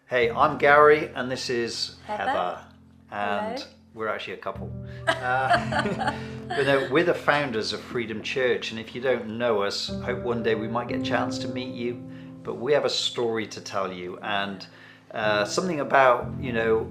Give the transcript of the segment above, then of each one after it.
Hey, I'm Gary and this is Heather. And Hello. we're actually a couple. But no, we're the founders of Freedom Church, and if you don't know us, I hope one day we might get a chance to meet you. But we have a story to tell you, and something about,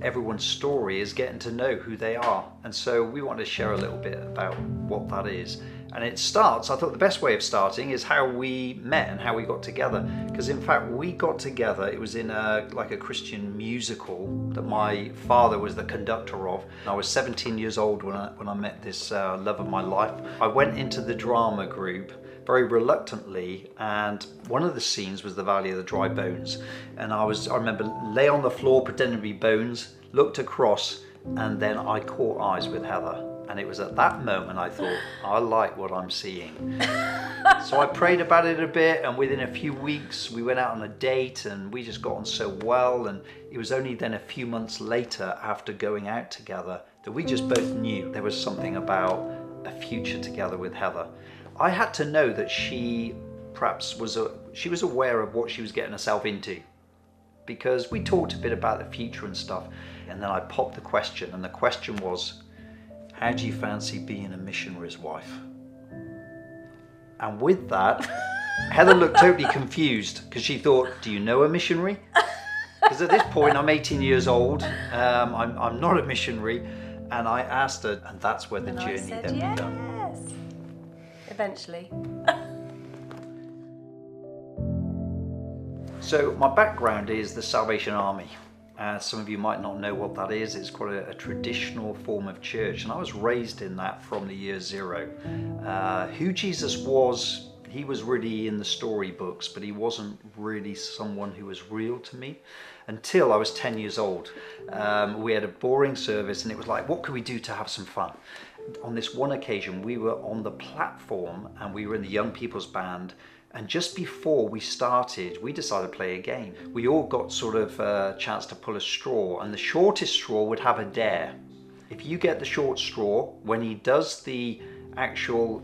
everyone's story is getting to know who they are. And so we want to share a little bit about what that is. And it starts, I thought the best way of starting is how we met and how we got together. Because in fact, we got together, it was in a Christian musical that my father was the conductor of. I was 17 years old when I met this love of my life. I went into the drama group very reluctantly, and one of the scenes was the Valley of the Dry Bones. And I remember lay on the floor pretending to be bones, looked across, and then I caught eyes with Heather. And it was at that moment I thought, I like what I'm seeing. So I prayed about it a bit, and within a few weeks we went out on a date and we just got on so well. And it was only then a few months later, after going out together, that we just both knew there was something about a future together with Heather. I had to know that she perhaps was aware of what she was getting herself into, because we talked a bit about the future and stuff. And then I popped the question, and the question was, how do you fancy being a missionary's wife? And with that, Heather looked totally confused, because she thought, do you know a missionary? Because at this point, I'm 18 years old, I'm not a missionary, and I asked her, and that's where the journey then began. Yes, eventually. So my background is the Salvation Army. Some of you might not know what that is. It's quite a traditional form of church, and I was raised in that from the year zero. Who Jesus was, he was really in the storybooks, but he wasn't really someone who was real to me until I was 10 years old. We had a boring service, and it was like, what could we do to have some fun? On this one occasion, we were on the platform, and we were in the young people's band. And just before we started, we decided to play a game. We all got sort of a chance to pull a straw, and the shortest straw would have a dare. If you get the short straw, when he does the actual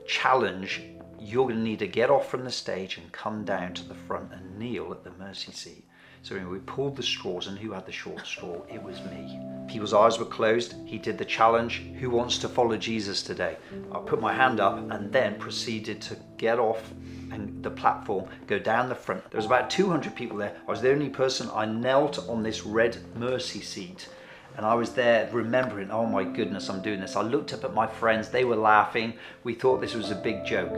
challenge, you're going to need to get off from the stage and come down to the front and kneel at the mercy seat. So anyway, we pulled the straws, and who had the short straw? It was me. People's eyes were closed. He did the challenge. Who wants to follow Jesus today? I put my hand up and then proceeded to get off and the platform, go down the front. There was about 200 people there. I was the only person. I knelt on this red mercy seat, and I was there remembering, oh my goodness, I'm doing this. I looked up at my friends. They were laughing. We thought this was a big joke.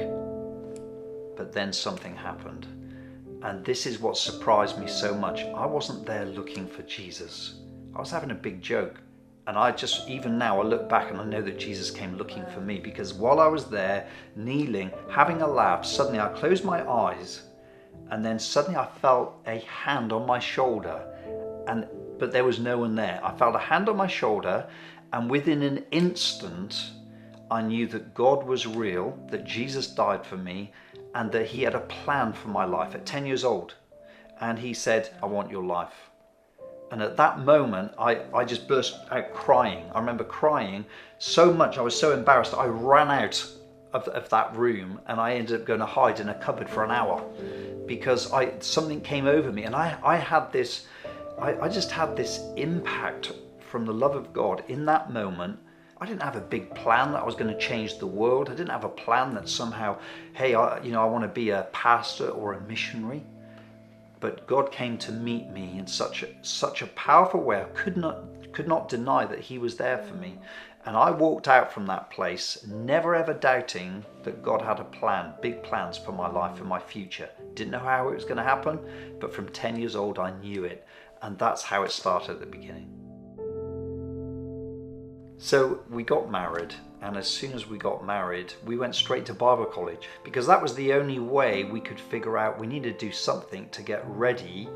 But then something happened. And this is what surprised me so much. I wasn't there looking for Jesus. I was having a big joke. And even now, I look back and I know that Jesus came looking for me, because while I was there, kneeling, having a laugh, suddenly I closed my eyes, and then suddenly I felt a hand on my shoulder, but there was no one there. I felt a hand on my shoulder, and within an instant, I knew that God was real, that Jesus died for me, and that he had a plan for my life at 10 years old. And he said, I want your life. And at that moment, I just burst out crying. I remember crying so much, I was so embarrassed, I ran out of that room, and I ended up going to hide in a cupboard for an hour, because something came over me, and I just had this impact from the love of God in that moment. I didn't have a big plan that I was going to change the world. I didn't have a plan that somehow, hey, I want to be a pastor or a missionary. But God came to meet me in such a powerful way. I could not deny that he was there for me. And I walked out from that place, never ever doubting that God had a plan, big plans for my life and my future. Didn't know how it was going to happen, but from 10 years old, I knew it. And that's how it started at the beginning. So we got married, and as soon as we got married, we went straight to Bible college, because that was the only way we could figure out we needed to do something to get ready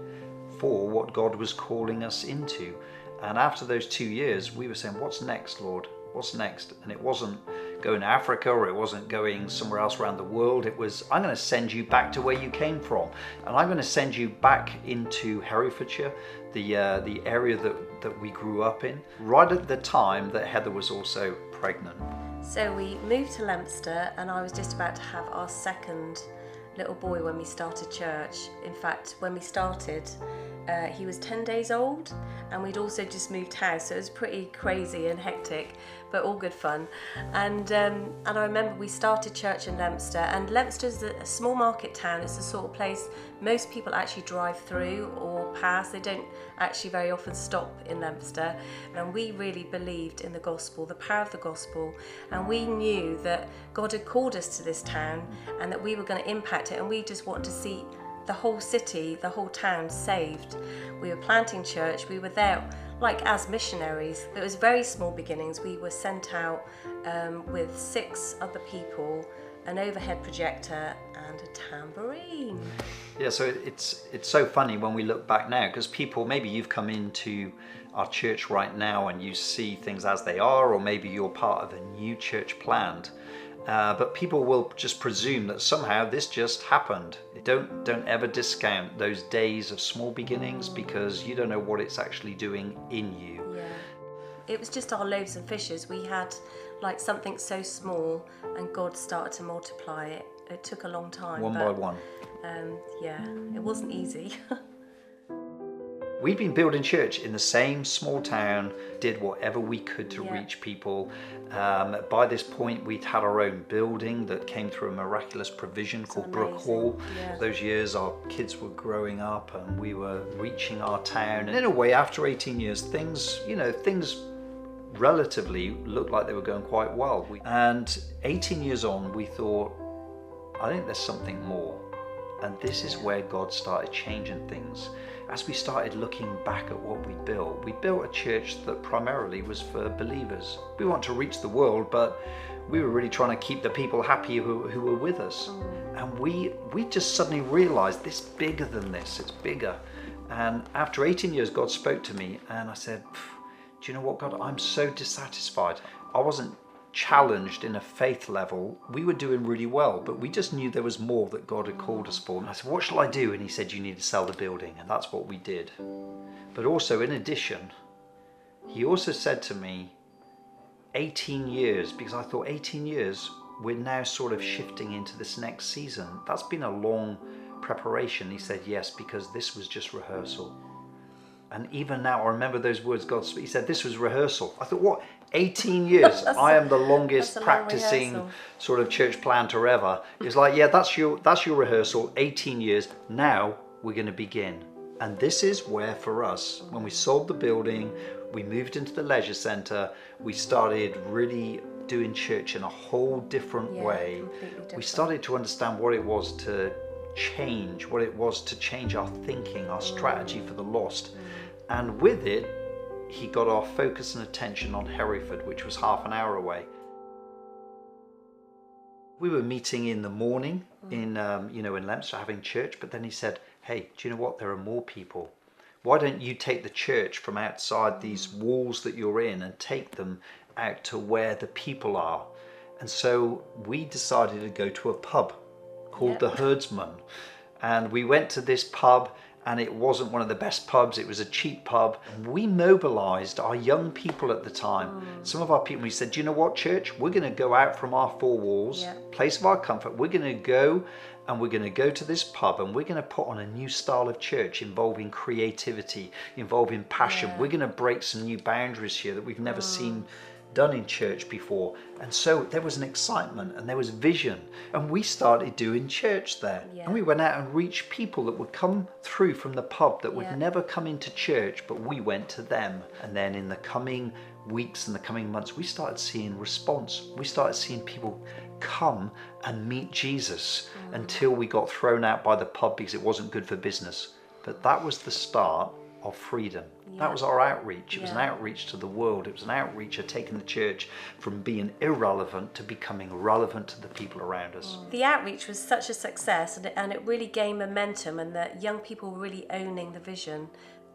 for what God was calling us into. And after those 2 years, we were saying, what's next, Lord? What's next? And it wasn't going to Africa, or it wasn't going somewhere else around the world. It was, I'm going to send you back to where you came from. And I'm going to send you back into Herefordshire, the area that we grew up in, right at the time that Heather was also pregnant. So we moved to Leominster, and I was just about to have our second little boy when we started church. In fact, when we started, he was 10 days old, and we'd also just moved house, so it was pretty crazy and hectic, but all good fun. And I remember we started church in Leominster, and Leominster's a small market town. It's the sort of place most people actually drive through or pass. They don't actually very often stop in Leominster, and we really believed in the gospel, the power of the gospel, and we knew that God had called us to this town and that we were going to impact it, and we just wanted to see the whole city, the whole town saved. We were planting church. We were there like as missionaries. It was very small beginnings. We were sent out with 6 other people, an overhead projector and a tambourine. Yeah, so it's so funny when we look back now, because people, maybe you've come into our church right now and you see things as they are, or maybe you're part of a new church planned. But people will just presume that somehow this just happened. Don't ever discount those days of small beginnings, because you don't know what it's actually doing in you. Yeah. It was just our loaves and fishes. We had like something so small, and God started to multiply it. It took a long time. One by one. Yeah, it wasn't easy. We'd been building church in the same small town, did whatever we could to reach people. By this point, we'd had our own building that came through a miraculous provision called Brook Hall. Yeah. Those years, our kids were growing up and we were reaching our town. And in a way, after 18 years, things relatively looked like they were going quite well. And 18 years on, we thought, I think there's something more. And this is where God started changing things. As we started looking back at what we built a church that primarily was for believers. We want to reach the world, but we were really trying to keep the people happy who were with us. And we just suddenly realized this bigger than this, it's bigger. And after 18 years, God spoke to me and I said, do you know what, God, I'm so dissatisfied. I wasn't challenged in a faith level. We were doing really well, but we just knew there was more that God had called us for. And I said, what shall I do? And he said, you need to sell the building. And that's what we did. But also, in addition, he also said to me, 18 years, because I thought 18 years, we're now sort of shifting into this next season. That's been a long preparation. He said, yes, because this was just rehearsal. And even now, I remember those words God spoke. He said, this was rehearsal. I thought, what? 18 years? I am the longest practicing sort of church planter ever. It's like, yeah, that's your rehearsal, 18 years. Now we're going to begin. And this is where, for us, when we sold the building, we moved into the leisure centre, we started really doing church in a whole different way. Different. We started to understand what it was to change, our thinking, our strategy for the lost. And with it, he got our focus and attention on Hereford, which was half an hour away. We were meeting in the morning in Leominster having church, but then he said, hey, do you know what? There are more people. Why don't you take the church from outside these walls that you're in and take them out to where the people are? And so we decided to go to a pub called the Herdsman. And we went to this pub, and it wasn't one of the best pubs, it was a cheap pub. We mobilized our young people at the time. Some of our people, we said, do you know what, church? We're going to go out from our 4 walls, place of our comfort. We're going to go to this pub, and we're going to put on a new style of church involving creativity, involving passion. We're going to break some new boundaries here that we've never seen done in church before. And so there was an excitement and there was vision, and we started doing church there. And we went out and reached people that would come through from the pub that would never come into church, but we went to them. And then in the coming weeks and the coming months, we started seeing response. We started seeing people come and meet Jesus until we got thrown out by the pub because it wasn't good for business. But that was the start of freedom. That was our outreach. It was an outreach to the world. It was an outreach of taking the church from being irrelevant to becoming relevant to the people around us. The outreach was such a success, and it really gained momentum, and the young people were really owning the vision.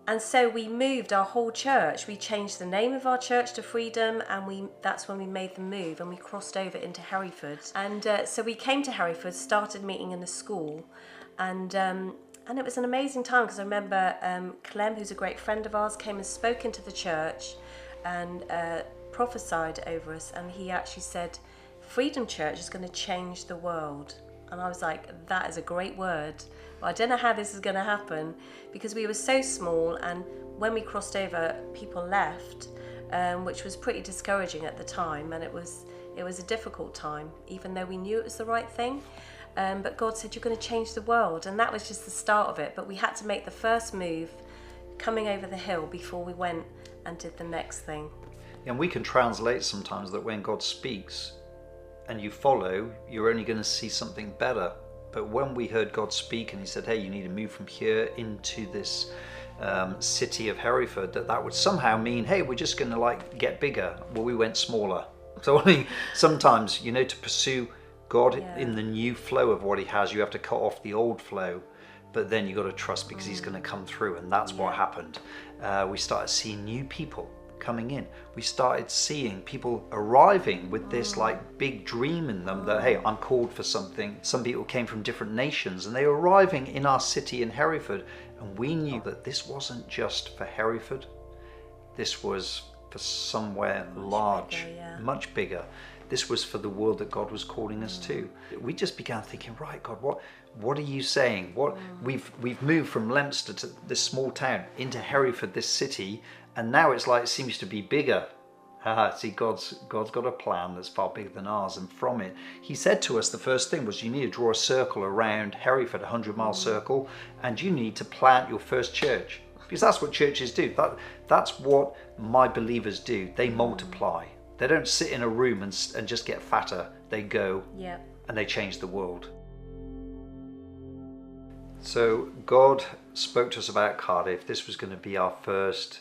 And so we moved our whole church. We changed the name of our church to Freedom, and that's when we made the move, and we crossed over into Hereford. And so we came to Hereford, started meeting in a school, and it was an amazing time, because I remember Clem, who's a great friend of ours, came and spoke into the church and prophesied over us. And he actually said, Freedom Church is going to change the world. And I was like, that is a great word. I don't know how this is going to happen, because we were so small, and when we crossed over, people left, which was pretty discouraging at the time, and it was a difficult time, even though we knew it was the right thing. But God said, you're going to change the world, and that was just the start of it. But we had to make the first move coming over the hill before we went and did the next thing. And we can translate sometimes that when God speaks and you follow, you're only going to see something better. But when we heard God speak and he said, hey, you need to move from here into this city of Hereford, that would somehow mean, hey, we're just going to get bigger. Well, we went smaller. So I mean, sometimes, to pursue God in the new flow of what he has, you have to cut off the old flow. But then you got to trust, because he's going to come through, and that's what happened. We started seeing new people coming in. We started seeing people arriving with this big dream in them that, hey, I'm called for something. Some people came from different nations, and they were arriving in our city in Hereford, and we knew that this wasn't just for Hereford. This was for somewhere large, much bigger. This was for the world that God was calling us to. We just began thinking, right, God, what are you saying? We've moved from Leominster to this small town into Hereford, this city, and now it seems to be bigger. See, God's got a plan that's far bigger than ours, and from it, he said to us, the first thing was, you need to draw a circle around Hereford, a 100-mile circle, and you need to plant your first church, because that's what churches do. That's what my believers do. They multiply. They don't sit in a room and just get fatter. They go and they change the world. So God spoke to us about Cardiff. This was going to be our first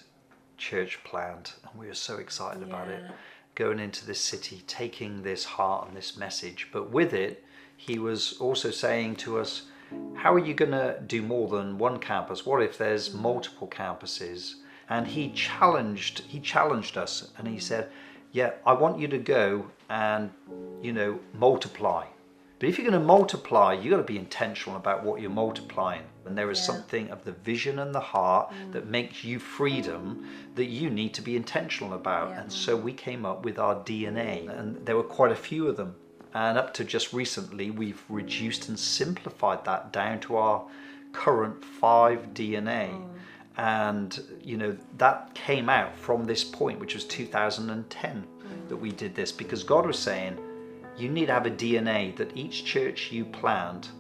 church plant, and we were so excited about it. Going into this city, taking this heart and this message. But with it, he was also saying to us, how are you going to do more than one campus? What if there's multiple campuses? And he challenged us, and he said, yeah, I want you to go and, multiply. But if you're going to multiply, you've got to be intentional about what you're multiplying. And there is something of the vision and the heart that makes you freedom that you need to be intentional about. And so we came up with our DNA, and there were quite a few of them. And up to just recently, we've reduced and simplified that down to our current 5 DNA. And, that came out from this point, which was 2010, that we did this, because God was saying, you need to have a DNA that each church you plant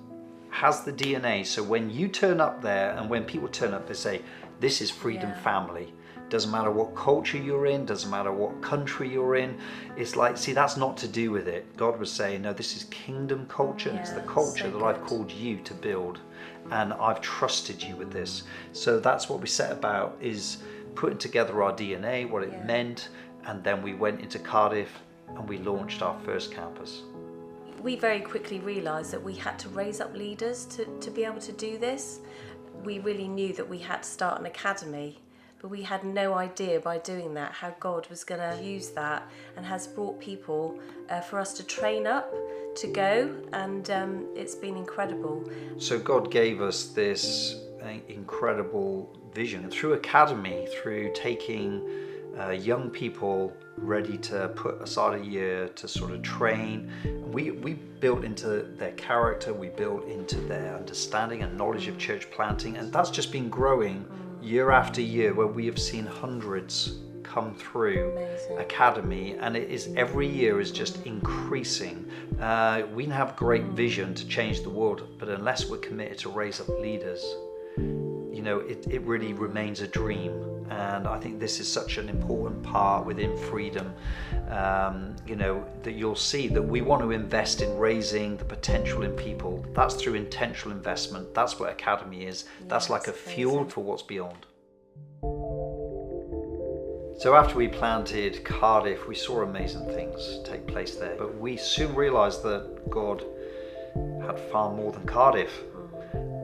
has the DNA. So when you turn up there, and when people turn up, they say, this is Freedom Family. Doesn't matter what culture you're in, doesn't matter what country you're in. It's see, that's not to do with it. God was saying, no, this is kingdom culture. It's the culture that I've called you to build. And I've trusted you with this. So that's what we set about, is putting together our DNA, what it meant. And then we went into Cardiff and we launched our first campus. We very quickly realised that we had to raise up leaders to be able to do this. We really knew that we had to start an academy, but we had no idea by doing that how God was going to use that, and has brought people for us to train up to go, and it's been incredible. So God gave us this incredible vision through academy, through taking young people ready to put aside a year to sort of train. We built into their character, we built into their understanding and knowledge of church planting, and that's just been growing year after year, where we have seen hundreds come through academy, and it is every year is just increasing. We can have great vision to change the world, but unless we're committed to raise up leaders, it really remains a dream. And I think this is such an important part within Freedom, that you'll see that we want to invest in raising the potential in people. That's through intentional investment. That's what Academy is. That's like a fuel for what's beyond. So after we planted Cardiff, we saw amazing things take place there. But we soon realised that God had far more than Cardiff.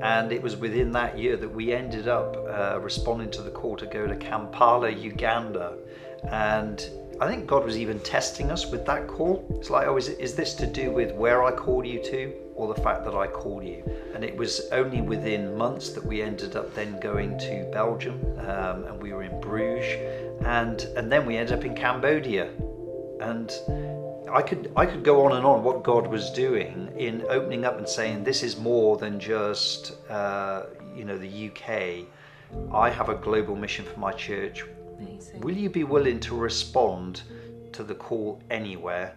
And it was within that year that we ended up responding to the call to go to Kampala, Uganda. And I think God was even testing us with that call. It's like, is this to do with where I called you to, or the fact that I called you? And it was only within months that we ended up then going to Belgium, and we were in Bruges, and then we ended up in Cambodia. And I could go on and on what God was doing in opening up and saying this is more than just the UK. I have a global mission for my church. Amazing. Will you be willing to respond to the call anywhere?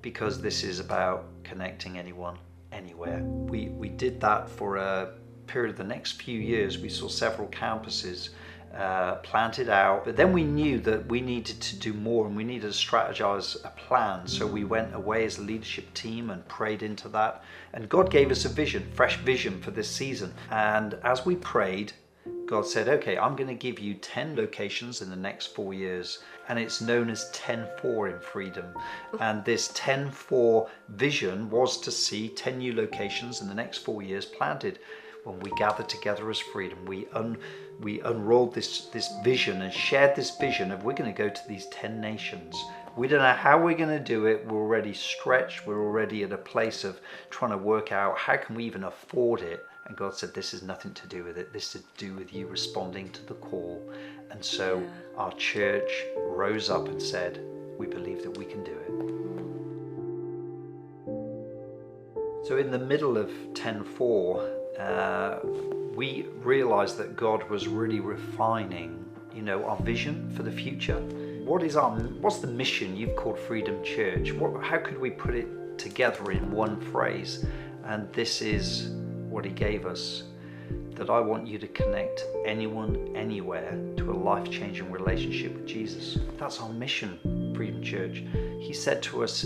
Because this is about connecting anyone, anywhere. We did that for a period of the next few years. We saw several campuses planted out, but then we knew that we needed to do more and we needed to strategize a plan. So we went away as a leadership team and prayed into that, and God gave us a vision, fresh vision for this season. And as we prayed, God said, okay, I'm going to give you 10 locations in the next 4 years, and it's known as 10-4 in Freedom. And this 10-4 vision was to see 10 new locations in the next 4 years planted. When we gathered together as Freedom, we unrolled this vision and shared this vision of we're going to go to these 10 nations. We don't know how we're going to do it. We're already stretched. We're already at a place of trying to work out how can we even afford it. And God said, this has nothing to do with it. This is to do with you responding to the call. And so our church rose up and said, we believe that we can do it. So in the middle of 10-4, we realized that God was really refining, our vision for the future. What's the mission you've called Freedom Church? How could we put it together in one phrase? And this is what he gave us, that I want you to connect anyone, anywhere to a life-changing relationship with Jesus. That's our mission, Freedom Church. He said to us,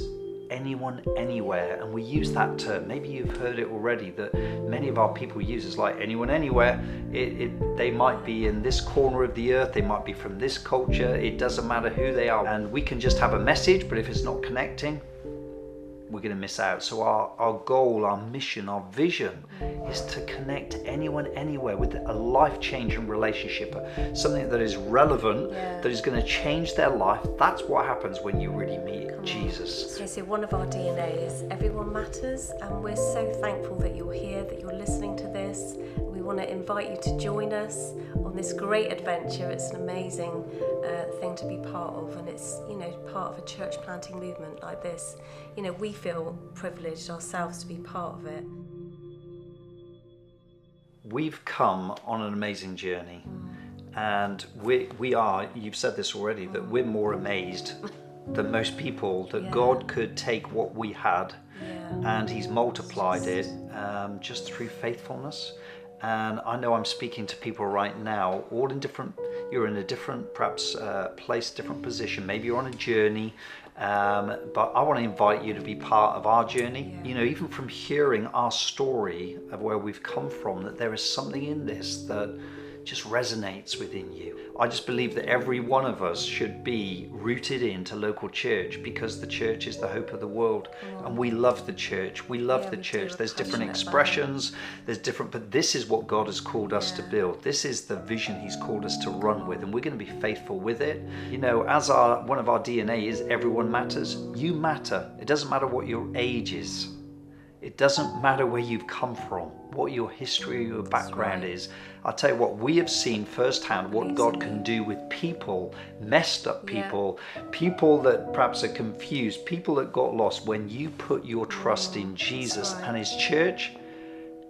anyone, anywhere, and we use that term. Maybe you've heard it already, that many of our people use. It's like anyone, anywhere. They might be in this corner of the earth, they might be from this culture, it doesn't matter who they are. And we can just have a message, but if it's not connecting, we're going to miss out. So our goal, our mission, our vision is to connect anyone, anywhere with a life-changing relationship, something that is relevant, that is going to change their life. That's what happens when you really meet Jesus. So one of our DNA is everyone matters, and we're so thankful that you're here, that you're listening to this. We want to invite you to join us on this great adventure. It's an amazing thing to be part of, and it's part of a church planting movement like this. We feel privileged ourselves to be part of it. We've come on an amazing journey, and we are, you've said this already, that we're more amazed than most people that God could take what we had and he's multiplied it just through faithfulness. And I know I'm speaking to people right now, all in you're in a different perhaps place, different position. Maybe you're on a journey, but I want to invite you to be part of our journey. Even from hearing our story of where we've come from, that there is something in this that just resonates within you. I just believe that every one of us should be rooted into local church, because the church is the hope of the world. And we love the church. We love the church. There's different expressions, but this is what God has called us to build. This is the vision he's called us to run with, and we're going to be faithful with it. As one of our DNA is everyone matters. You matter. It doesn't matter what your age is. It doesn't matter where you've come from, what your history or your background is. I'll tell you what, we have seen firsthand what God can do with people, messed up people, people that perhaps are confused, people that got lost. When you put your trust in Jesus and his church,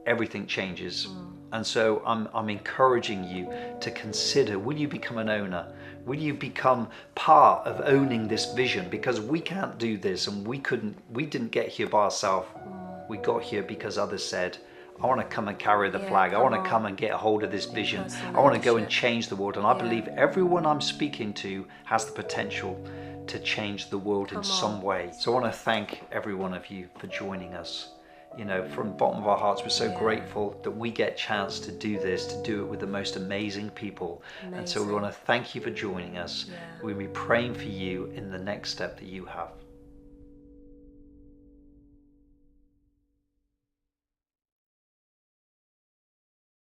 everything changes. And so I'm encouraging you to consider, will you become an owner? Will you become part of owning this vision? Because we can't do this, and we didn't get here by ourselves. We got here because others said, I want to come and carry the flag. I want to come and get a hold of this vision. I want to go and change the world. And I believe everyone I'm speaking to has the potential to change the world in some way. So I want to thank every one of you for joining us. From the bottom of our hearts, we're so grateful that we get a chance to do this, to do it with the most amazing people. And so we want to thank you for joining us. We'll be praying for you in the next step that you have.